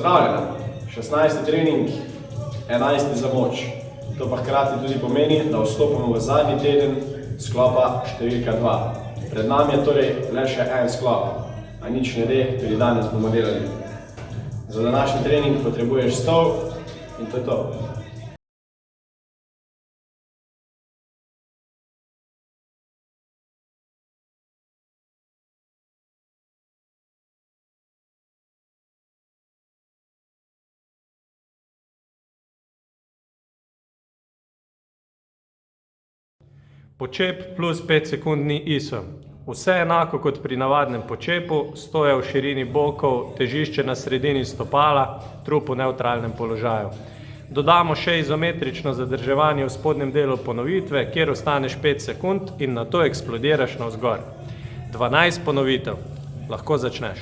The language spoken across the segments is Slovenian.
Pozdravljena! 16. trening, 11. za moč. To pa hkrati tudi pomeni, da vstopamo v zadnji teden sklopa številka 2. Pred nami je torej le še en sklop, a nič ne de, tudi danes bomo delali. Za današnji trening potrebuješ stol in to je to. Počep plus 5 sekund ni ISO. Vse enako kot pri navadnem počepu, stoja v širini bokov, težišče na sredini stopala, trup v nevtralnem položaju. Dodamo še izometrično zadrževanje v spodnjem delu ponovitve, kjer ostaneš 5 sekund in nato eksplodiraš navzgor. 12 ponovitev. Lahko začneš.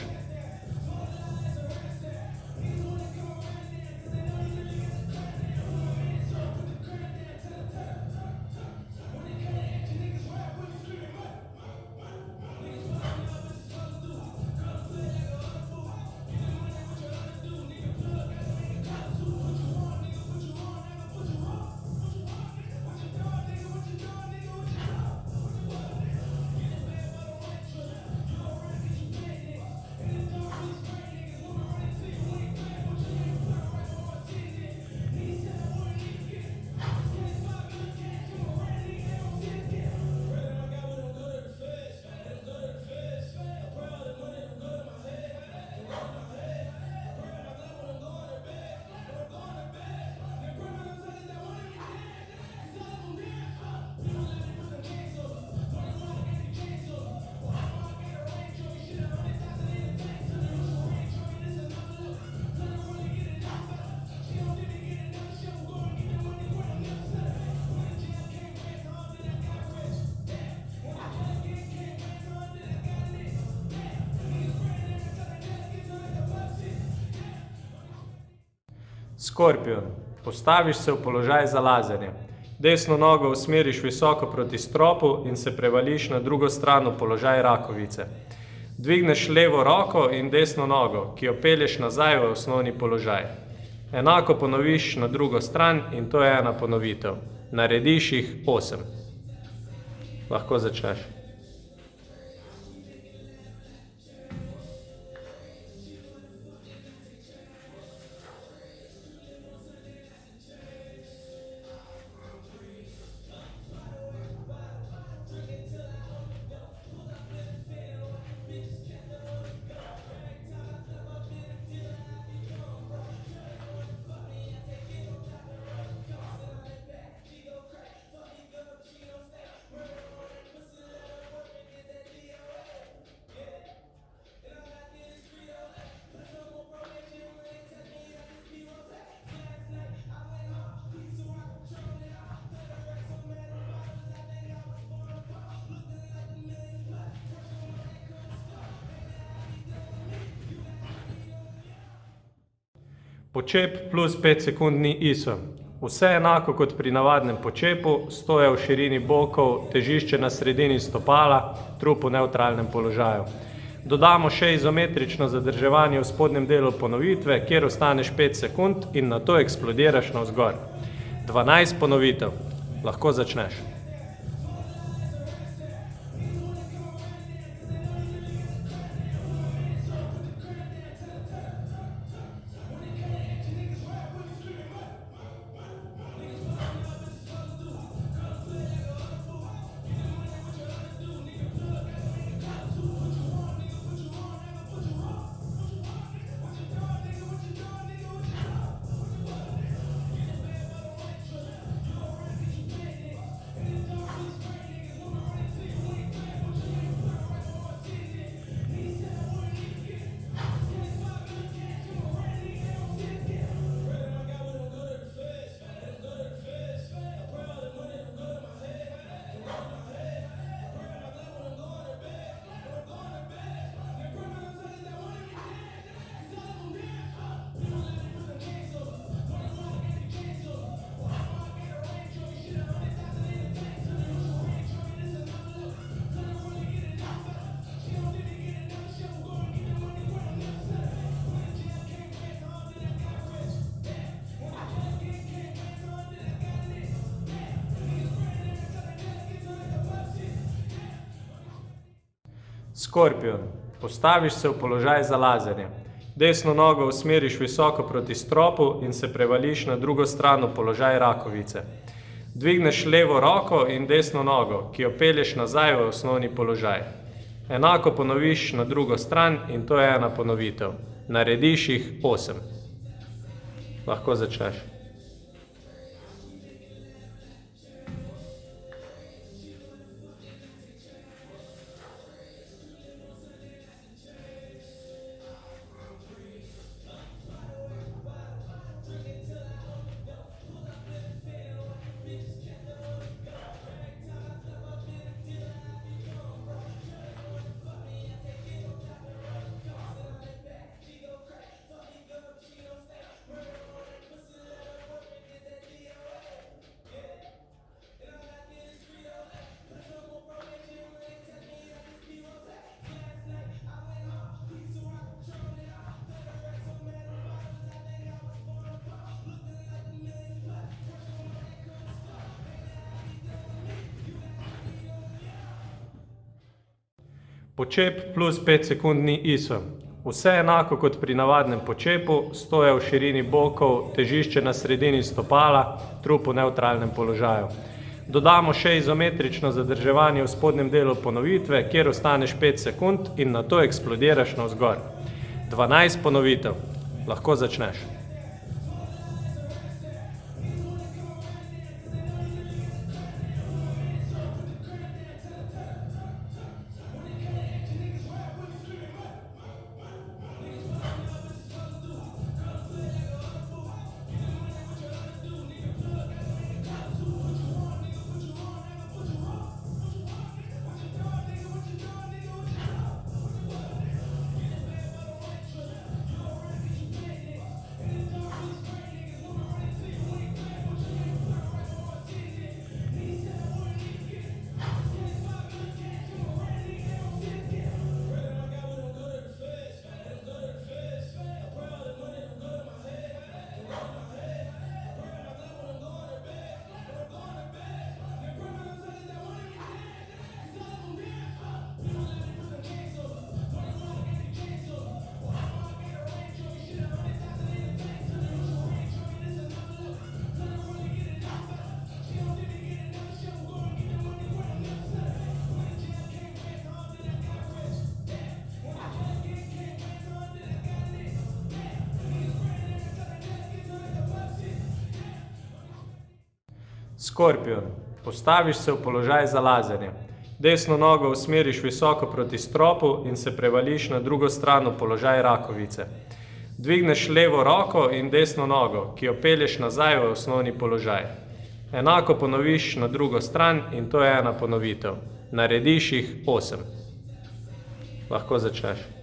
Skorpion. Postaviš se v položaj za lazenje. Desno nogo usmeriš visoko proti stropu in se prevališ na drugo stran v položaj rakovice. Dvigneš levo roko in desno nogo, ki jo pelješ nazaj v osnovni položaj. Enako ponoviš na drugo stran in to je ena ponovitev. Narediš jih 8. Lahko začneš. Počep plus 5 sekund ni ISO. Vse enako kot pri navadnem počepu, stoja v širini bokov, težišče na sredini stopala, trup v nevtralnem položaju. Dodamo še izometrično zadrževanje v spodnjem delu ponovitve, kjer ostaneš 5 sekund in nato eksplodiraš navzgor. 12 ponovitev. Lahko začneš. Skorpion, postaviš se v položaj za lazenje. Desno nogo usmeriš visoko proti stropu in se prevališ na drugo stran v položaj rakovice. Dvigneš levo roko in desno nogo, ki jo pelješ nazaj v osnovni položaj. Enako ponoviš na drugo stran in to je ena ponovitev. Narediš jih 8. Lahko začneš. Počep plus 5 sekund ni ISO. Vse enako kot pri navadnem počepu, stoja v širini bokov, težišče na sredini stopala, trup v nevtralnem položaju. Dodamo še izometrično zadrževanje v spodnjem delu ponovitve, kjer ostaneš 5 sekund in nato eksplodiraš navzgor. 12 ponovitev. Lahko začneš. Skorpion, postaviš se v položaj za lazenje. Desno nogo usmeriš visoko proti stropu in se prevališ na drugo stran v položaj rakovice. Dvigneš levo roko in desno nogo, ki jo pelješ nazaj v osnovni položaj. Enako ponoviš na drugo stran in to je ena ponovitev. Narediš jih 8. Lahko začneš.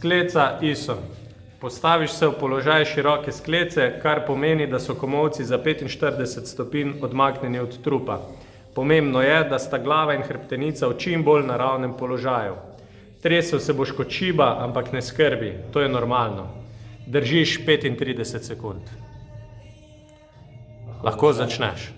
Skleca ISO. Postaviš se v položaj široke sklece, kar pomeni, da so komolci za 45 stopinj odmaknjeni od trupa. Pomembno je, da sta glava in hrbtenica v čim bolj naravnem položaju. Tresel se boš kot šiba, ampak ne skrbi, to je normalno. Držiš 35 sekund. Lahko začneš.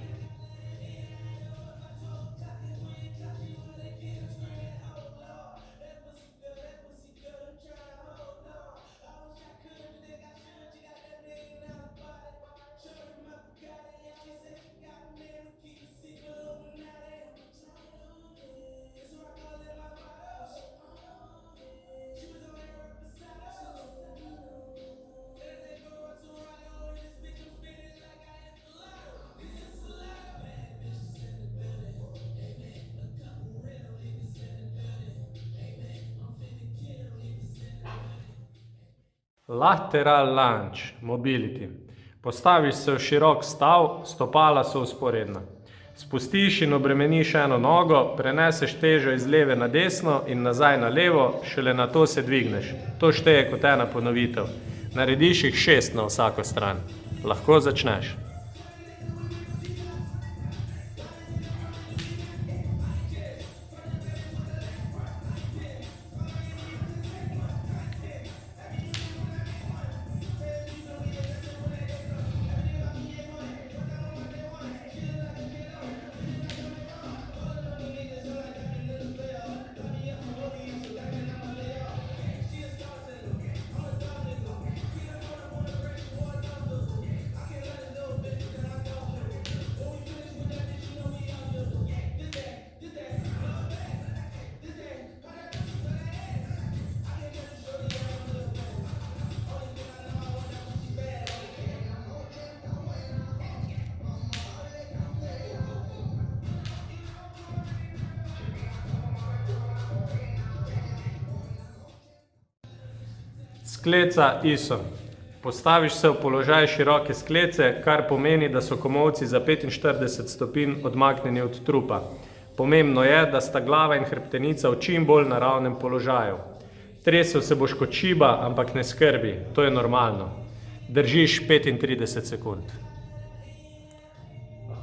Lateral lunge, mobility. Postaviš se v širok stav, stopala so vzporedna. Spustiš in obremeniš eno nogo, preneseš težo iz leve na desno in nazaj na levo, šele nato se dvigneš. To šteje kot ena ponovitev. Narediš jih 6 na vsako stran. Lahko začneš. Skleca ISO. Postaviš se v položaj široke sklece, kar pomeni, da so komolci za 45 stopinj odmaknjeni od trupa. Pomembno je, da sta glava in hrbtenica v čim bolj naravnem položaju. Tresel se boš kot šiba, ampak ne skrbi, to je normalno. Držiš 35 sekund.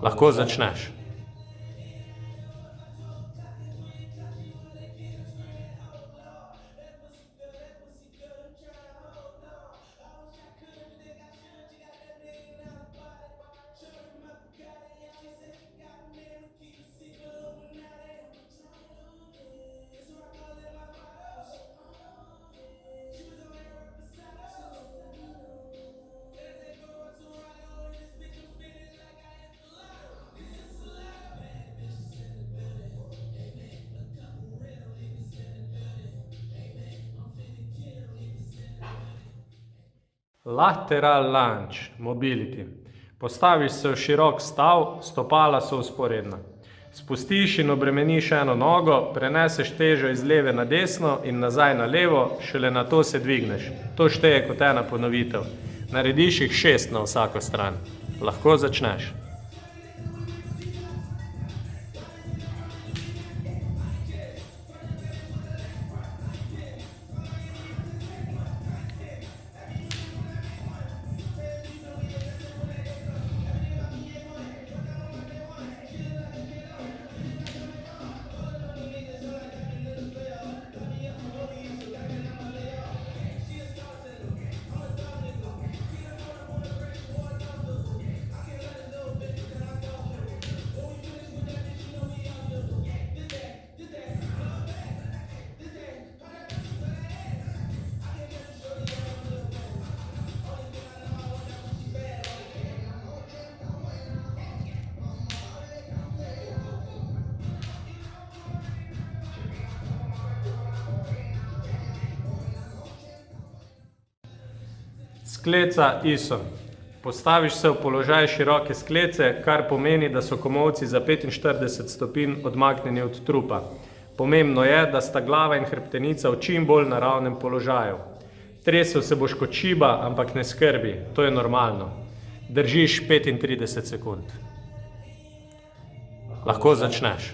Lahko začneš. Lateral lunge, mobility. Postaviš se v širok stav, stopala so vzporedna. Spustiš in obremeniš eno nogo, preneseš težo iz leve na desno in nazaj na levo, šele nato se dvigneš. To šteje kot ena ponovitev. Narediš jih 6 na vsako stran. Lahko začneš. Skleca ISO. Postaviš se v položaj široke sklece, kar pomeni, da so komolci za 45 stopinj odmaknjeni od trupa. Pomembno je, da sta glava in hrbtenica v čim bolj naravnem položaju. Tresel se boš kot šiba, ampak ne skrbi, to je normalno. Držiš 35 sekund. Lahko začneš.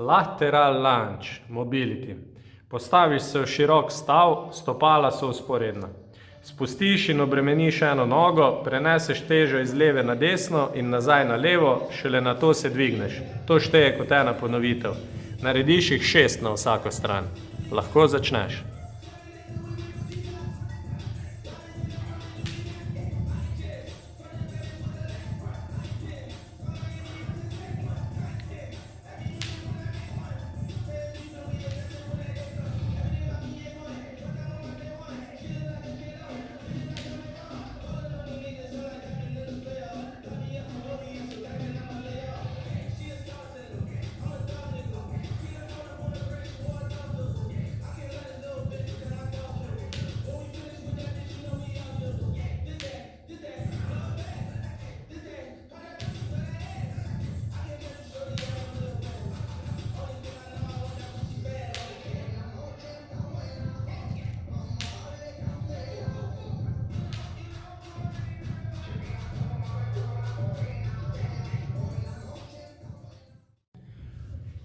Lateral lunge, mobility. Postaviš se v širok stav, stopala so vzporedna. Spustiš in obremeniš eno nogo, preneseš težo iz leve na desno in nazaj na levo, šele nato se dvigneš. To šteje kot ena ponovitev. Narediš jih 6 na vsako stran. Lahko začneš.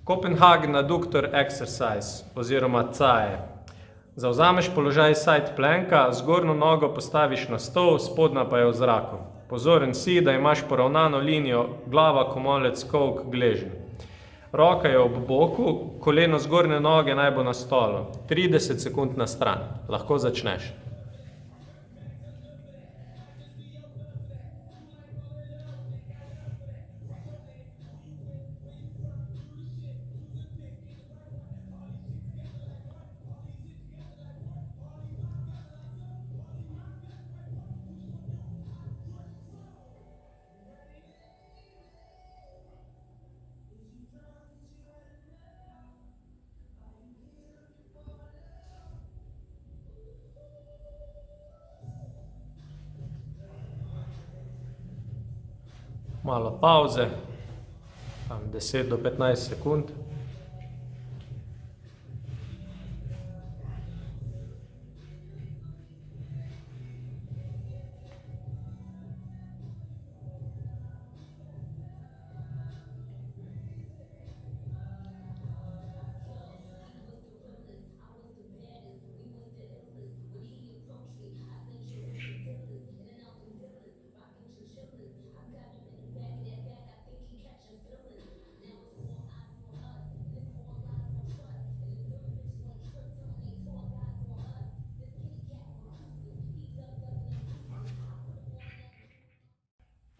Copenhagen Adductor Exercise oziroma CAE. Zavzameš položaj side planka, zgornjo nogo postaviš na stol, spodnja pa je v zraku. Pozoren si, da imaš poravnano linijo glava, komolec, kolk, gleženj. Roka je ob boku, koleno zgornje noge naj bo na stolu. 30 sekund na stran. Lahko začneš. Malo pavze, 10 do 15 sekund.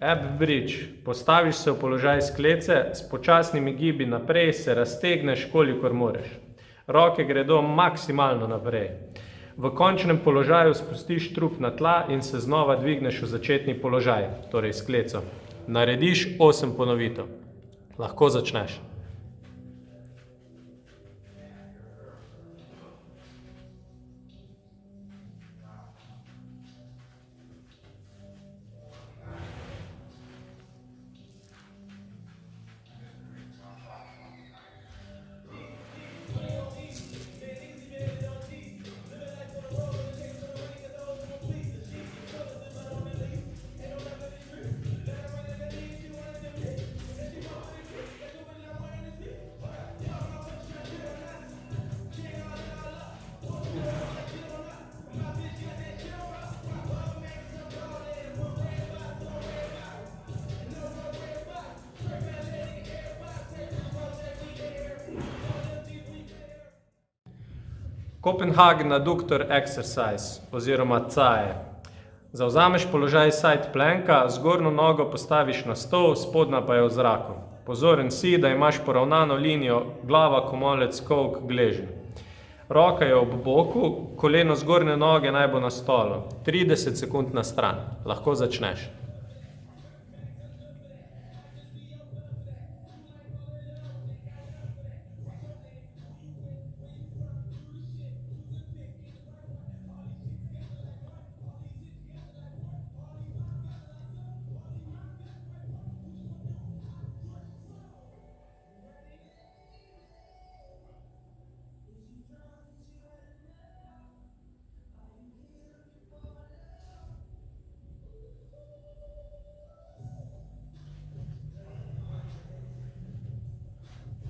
Ab bridge. Postaviš se v položaj sklece, s počasnimi gibi naprej se raztegneš, kolikor moreš. Roke gredo maksimalno naprej. V končnem položaju spustiš trup na tla in se znova dvigneš v začetni položaj, torej skleco. Narediš 8 ponovitev. Lahko začneš. Copenhagen Adductor Exercise oziroma CAE. Zavzameš položaj side planka, zgornjo nogo postaviš na stol, spodnja pa je v zraku. Pozoren si, da imaš poravnano linijo glava, komolec, kolk, gleženj. Roka je ob boku, koleno zgornje noge naj bo na stolu. 30 sekund na stran. Lahko začneš.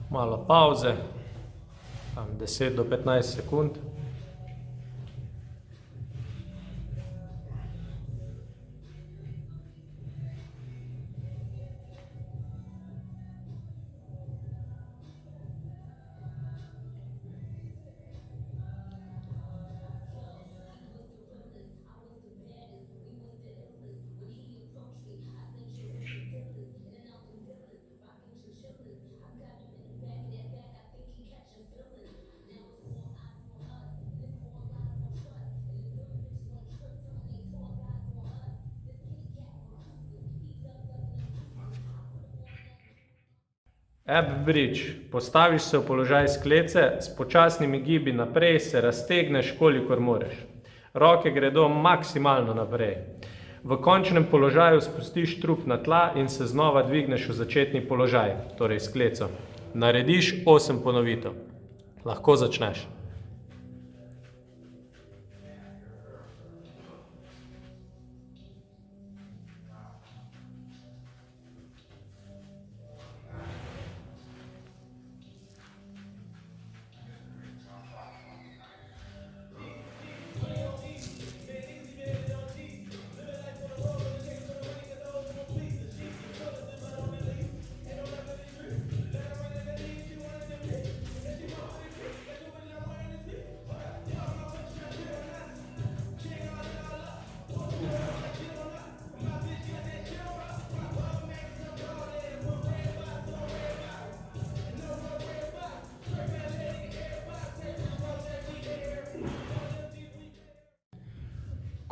Malo pavze, 10 do 15 sekund. Ab bridge. Postaviš se v položaj sklece, s počasnimi gibi naprej se raztegneš, kolikor moreš. Roke gredo maksimalno naprej. V končnem položaju spustiš trup na tla in se znova dvigneš v začetni položaj, torej skleco. Narediš 8 ponovitev. Lahko začneš.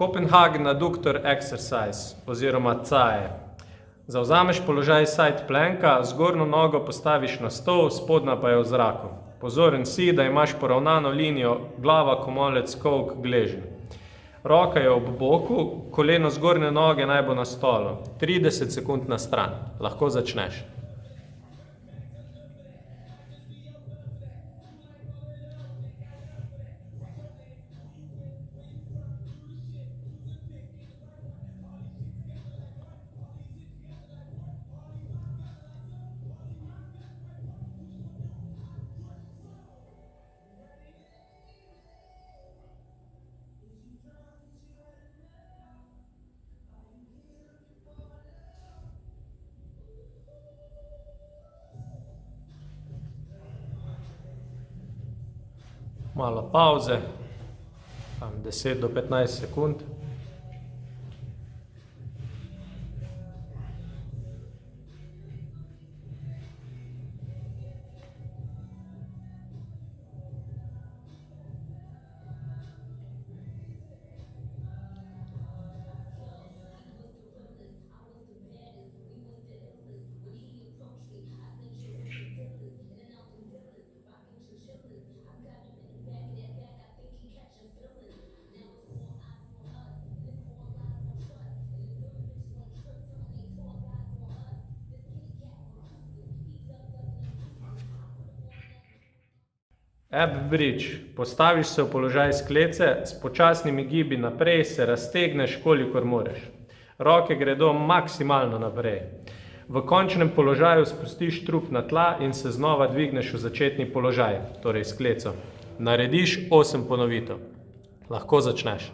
Copenhagen Adductor Exercise oziroma CAE. Zavzameš položaj side planka, zgornjo nogo postaviš na stol, spodnja pa je v zraku. Pozoren si, da imaš poravnano linijo glava, komolec, kolk, gleženj. Roka je ob boku, koleno zgornje noge naj bo na stolu. 30 sekund na stran. Lahko začneš. Malo pavze, 10 do 15 sekund. Ab bridge. Postaviš se v položaj sklece, s počasnimi gibi naprej se raztegneš, kolikor moreš. Roke gredo maksimalno naprej. V končnem položaju spustiš trup na tla in se znova dvigneš v začetni položaj, torej skleco. Narediš 8 ponovitev. Lahko začneš.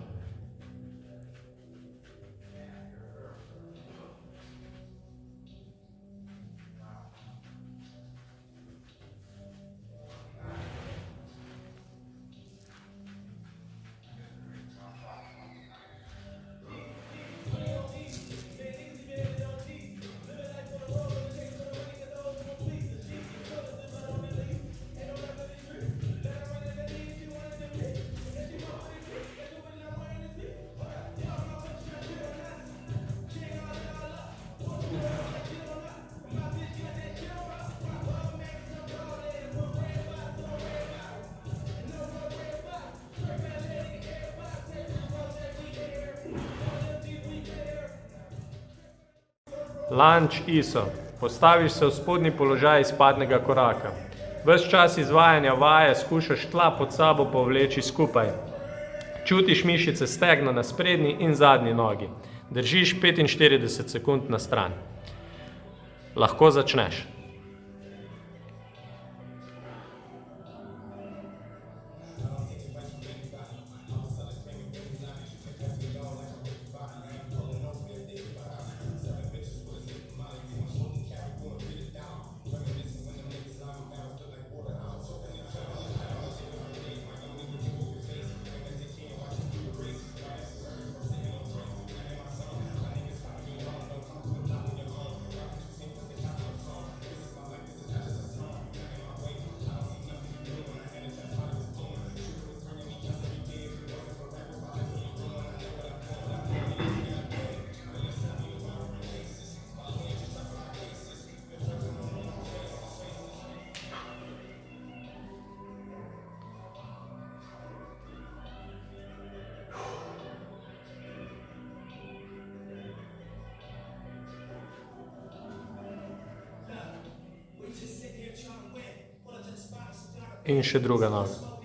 Lunge ISO. Postaviš se v spodnji položaj izpadnega koraka. Ves čas izvajanja vaje skušaš tla pod sabo povleči skupaj. Čutiš mišice stegna na sprednji in zadnji nogi. Držiš 45 sekund na stran. Lahko začneš. In še druga noga.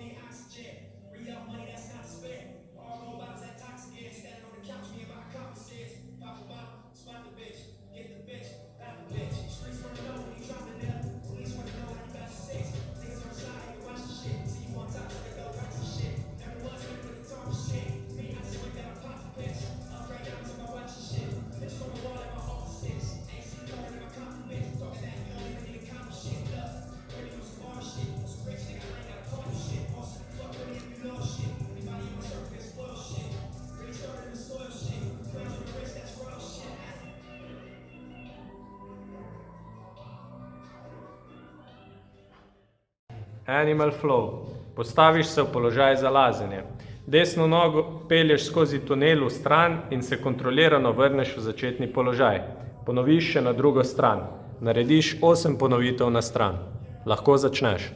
Animal flow. Postaviš se v položaj za lazenje. Desno nogo pelješ skozi tunel v stran in se kontrolirano vrneš v začetni položaj. Ponoviš še na drugo stran. Narediš 8 ponovitev na stran. Lahko začneš.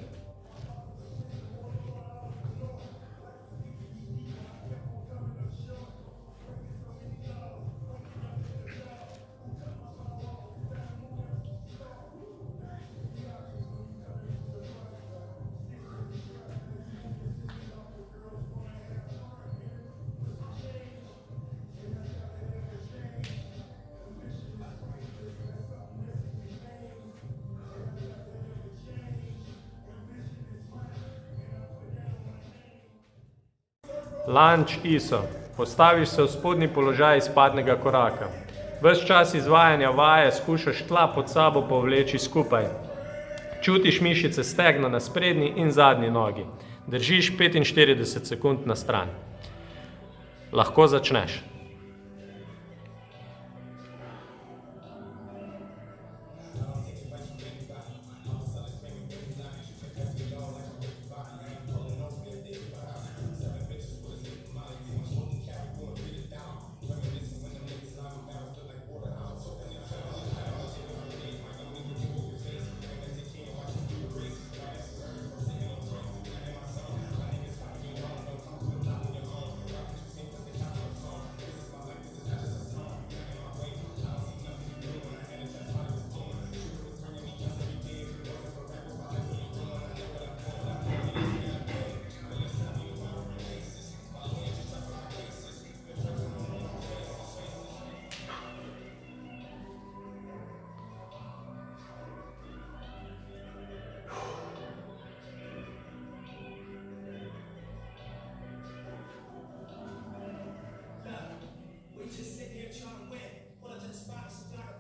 Lunge ISO. Postaviš se v spodnji položaj izpadnega koraka. Ves čas izvajanja vaje skušaš tla pod sabo povleči skupaj. Čutiš mišice stegna na sprednji in zadnji nogi. Držiš 45 sekund na stran. Lahko začneš.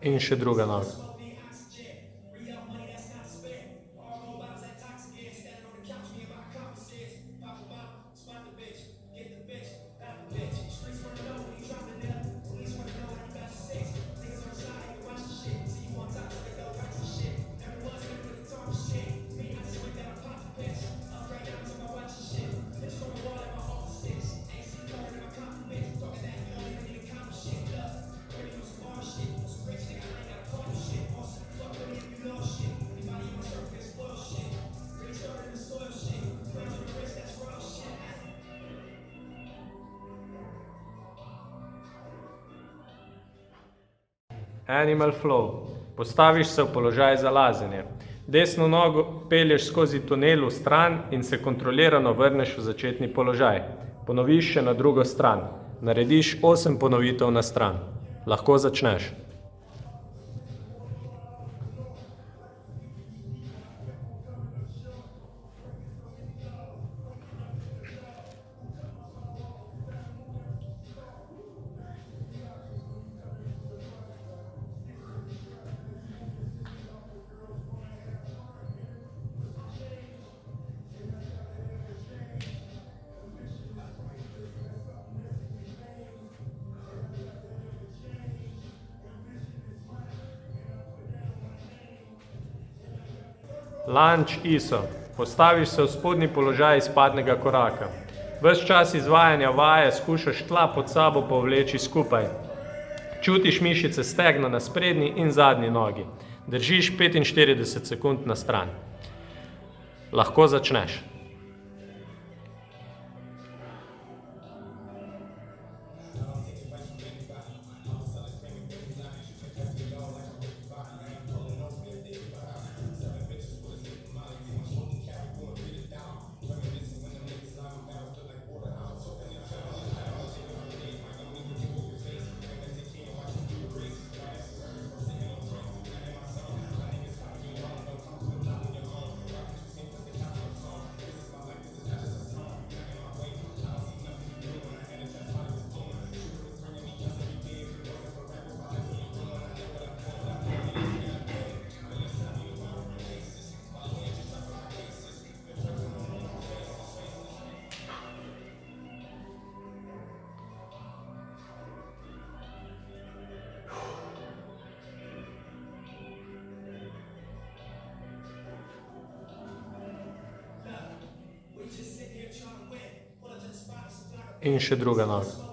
In še druga noga. Animal flow. Postaviš se v položaj za lazenje. Desno nogo pelješ skozi tunel v stran in se kontrolirano vrneš v začetni položaj. Ponoviš še na drugo stran. Narediš 8 ponovitev na stran. Lahko začneš. Lunge ISO. Postaviš se v spodnji položaj izpadnega koraka. Ves čas izvajanja vaje skušaš tla pod sabo povleči skupaj. Čutiš mišice stegna na sprednji in zadnji nogi. Držiš 45 sekund na stran. Lahko začneš. in še druga noga.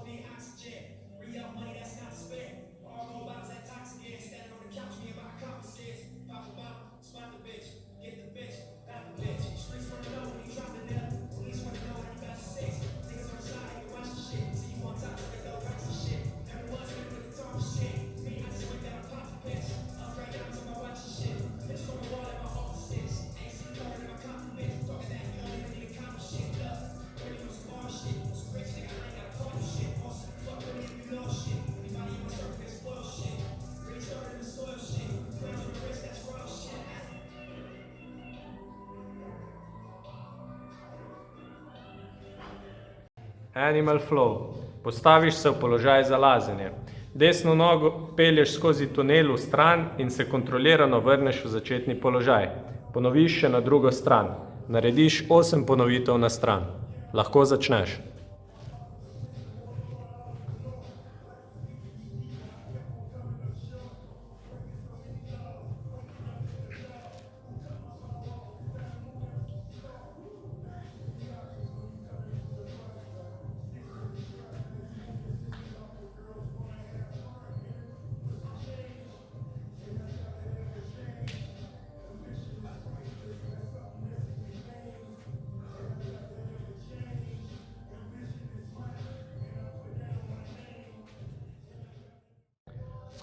Animal flow. Postaviš se v položaj za lazenje. Desno nogo pelješ skozi tunel v stran in se kontrolirano vrneš v začetni položaj. Ponoviš še na drugo stran. Narediš 8 ponovitev na stran. Lahko začneš.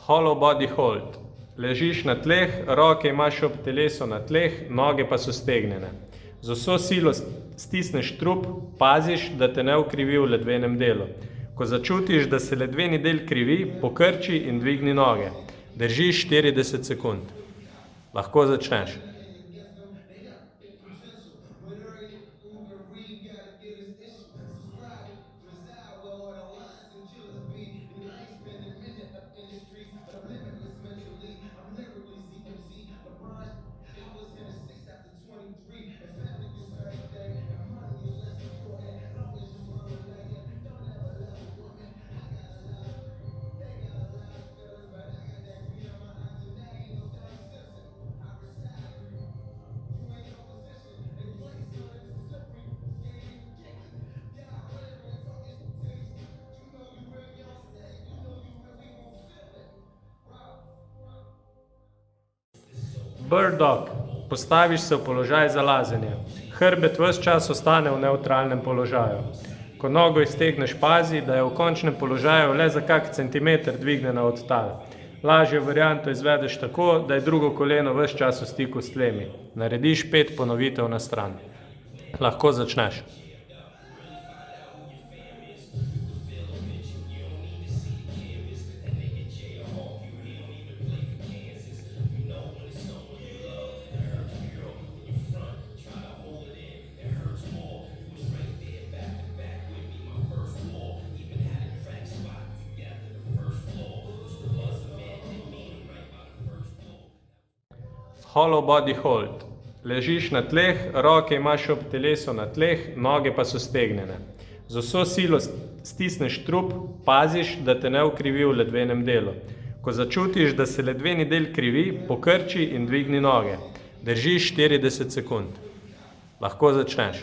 Hollow body hold. Ležiš na tleh, roke imaš ob telesu na tleh, noge pa so stegnjene. Z vso silo stisneš trup, paziš, da te ne ukrivi v ledvenem delu. Ko začutiš, da se ledveni del krivi, pokrči in dvigni noge. Držiš 40 sekund. Lahko začneš. Bird dog. Postaviš se v položaj za lazenje. Hrbet ves čas ostane v nevtralnem položaju. Ko nogo iztegneš, pazi, da je v končnem položaju le za kak centimeter dvignjena od tal. Lažjo varianto izvedeš tako, da je drugo koleno ves čas v stiku s tlemi. Narediš 5 ponovitev na stran. Lahko začneš. Hollow body hold. Ležiš na tleh, roke imaš ob telesu na tleh, noge pa so stegnjene. Z vso silo stisneš trup, paziš, da te ne ukrivi v ledvenem delu. Ko začutiš, da se ledveni del krivi, pokrči in dvigni noge. Držiš 40 sekund. Lahko začneš.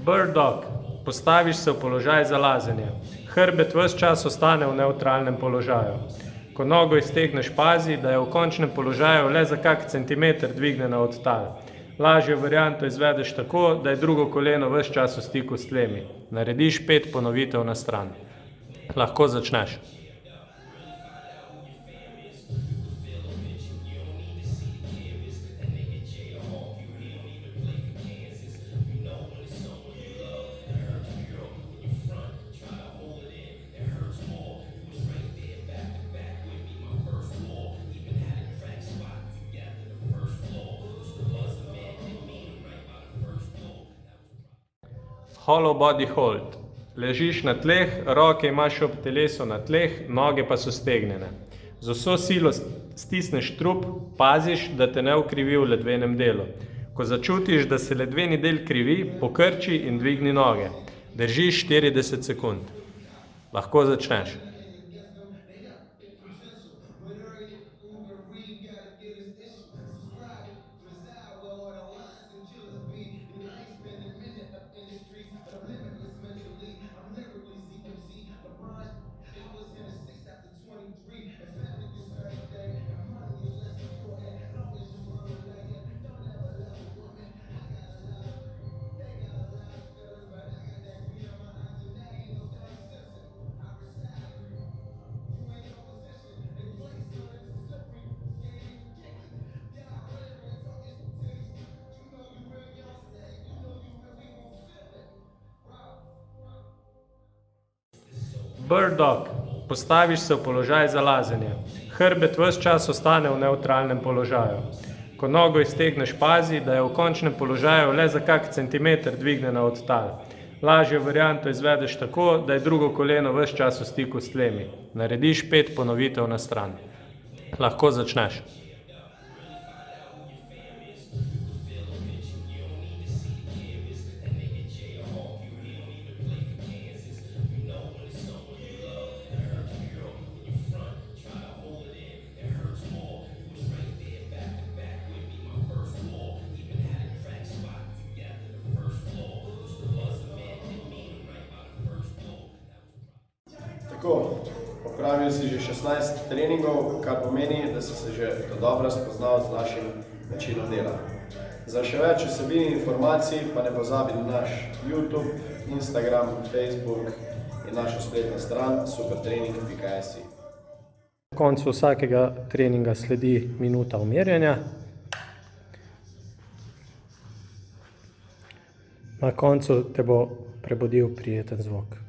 Bird dog. Postaviš se v položaj za lazenje. Hrbet ves čas ostane v nevtralnem položaju. Ko nogo iztegneš, pazi, da je v končnem položaju le za kak centimeter dvignjena od tal. Lažjo varianto izvedeš tako, da je drugo koleno ves čas v stiku s tlemi. Narediš 5 ponovitev na stran. Lahko začneš. Hollow body hold. Ležiš na tleh, roke imaš ob telesu na tleh, noge pa so stegnjene. Z vso silo stisneš trup, paziš, da te ne ukrivi v ledvenem delu. Ko začutiš, da se ledveni del krivi, pokrči in dvigni noge. Držiš 40 sekund. Lahko začneš. Bird dog. Postaviš se v položaj za lazenje. Hrbet ves čas ostane v nevtralnem položaju. Ko nogo iztegneš, pazi, da je v končnem položaju le za kak centimeter dvignjena od tal. Lažjo varianto izvedeš tako, da je drugo koleno ves čas v stiku s tlemi. Narediš 5 ponovitev na stran. Lahko začneš. Tako, opravil si že 16 treningov, kar pomeni, da si se že dobro spoznal z našim načinom dela. Za še več vsebin in informacij pa ne pozabi na naš YouTube, Instagram, Facebook in našo spletno stran supertrening.si. Na koncu vsakega treninga sledi minuta umirjanja. Na koncu te bo prebudil prijeten zvok.